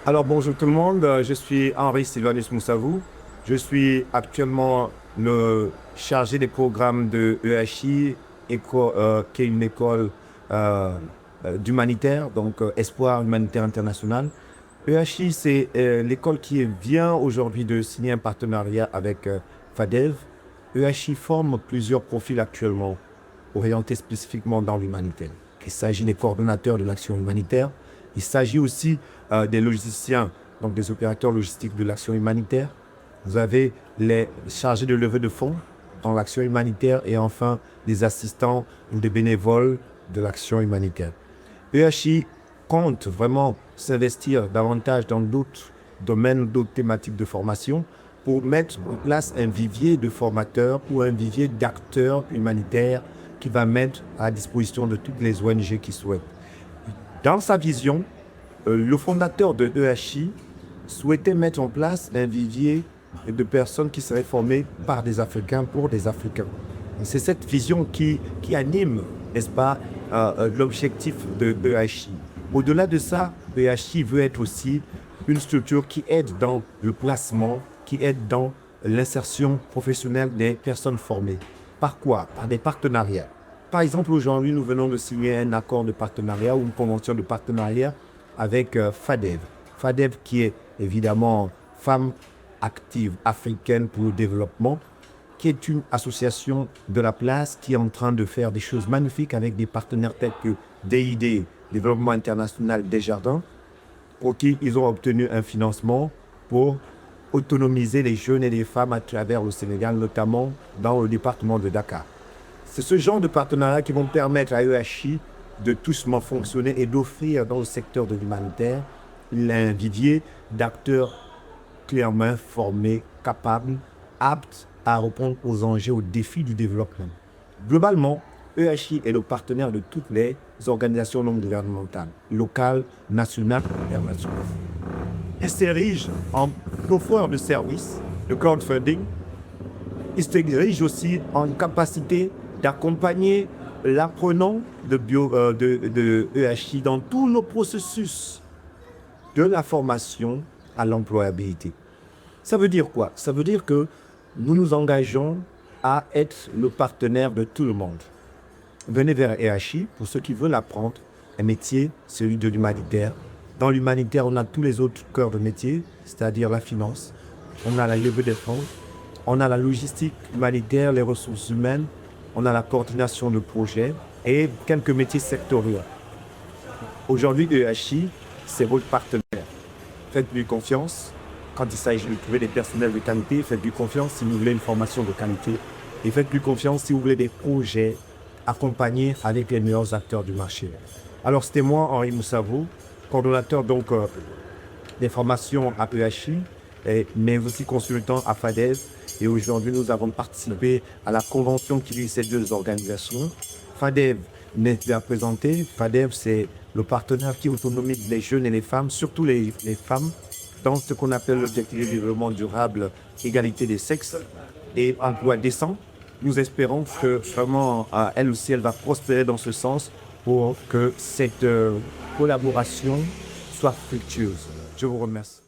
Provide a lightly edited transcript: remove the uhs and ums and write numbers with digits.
Alors bonjour tout le monde, je suis Henri Sylvanus Moussavou. Je suis actuellement le chargé des programmes de EHI, qui est une école euh, d'humanitaire, donc Espoir Humanitaire International. EHI, c'est l'école qui vient aujourd'hui de signer un partenariat avec FADEV. EHI forme plusieurs profils actuellement orientés spécifiquement dans l'humanitaire. Il s'agit des coordonnateurs de l'action humanitaire. Il s'agit aussi des logisticiens, donc des opérateurs logistiques de l'action humanitaire. Vous avez les chargés de levée de fonds dans l'action humanitaire et enfin des assistants ou des bénévoles de l'action humanitaire. EHI compte vraiment s'investir davantage dans d'autres domaines, d'autres thématiques de formation pour mettre en place un vivier de formateurs ou un vivier d'acteurs humanitaires qui va mettre à disposition de toutes les ONG qui souhaitent. Dans sa vision, le fondateur de EHI souhaitait mettre en place un vivier de personnes qui seraient formées par des Africains pour des Africains. C'est cette vision qui anime, n'est-ce pas, l'objectif de EHI. Au-delà de ça, EHI veut être aussi une structure qui aide dans le placement, qui aide dans l'insertion professionnelle des personnes formées. Par quoi? Par des partenariats. Par exemple, aujourd'hui, nous venons de signer un accord de partenariat ou une convention de partenariat avec FADEV. FADEV qui est évidemment Femmes Actives Africaines pour le Développement, qui est une association de la place qui est en train de faire des choses magnifiques avec des partenaires tels que DID, Développement International Desjardins, pour qui ils ont obtenu un financement pour autonomiser les jeunes et les femmes à travers le Sénégal, notamment dans le département de Dakar. C'est ce genre de partenariat qui vont permettre à EHI de doucement fonctionner et d'offrir dans le secteur de l'humanitaire un vivier d'acteurs clairement formés, capables, aptes à répondre aux enjeux, aux défis du développement. Globalement, EHI est le partenaire de toutes les organisations non gouvernementales, locales, nationales et internationales. Il s'érige en offreur de services, de crowdfunding. Il s'érige aussi en capacité d'accompagner l'apprenant de EHI dans tous nos processus de la formation à l'employabilité. Ça veut dire quoi? Ça veut dire que nous nous engageons à être le partenaire de tout le monde. Venez vers EHI pour ceux qui veulent apprendre un métier, celui de l'humanitaire. Dans l'humanitaire, on a tous les autres cœurs de métier, c'est-à-dire la finance, on a la levée des fonds, on a la logistique humanitaire, les ressources humaines, on a la coordination de projets et quelques métiers sectoriels. Aujourd'hui, EHI, c'est votre partenaire. Faites-lui confiance. Quand il s'agit de trouver des personnels de qualité, faites-lui confiance si vous voulez une formation de qualité. Et faites-lui confiance si vous voulez des projets accompagnés avec les meilleurs acteurs du marché. Alors, c'était moi, Henri Moussavou, coordonnateur des formations à EHI, mais aussi consultant à FADEV. Et aujourd'hui, nous avons participé à la convention qui lie ces deux organisations. FADEV n'est pas présenté. FADEV, c'est le partenaire qui autonomise les jeunes et les femmes, surtout les femmes, dans ce qu'on appelle l'objectif de développement durable, égalité des sexes et emploi décent. Nous espérons que vraiment, elle aussi, elle va prospérer dans ce sens pour que cette collaboration soit fructueuse. Je vous remercie.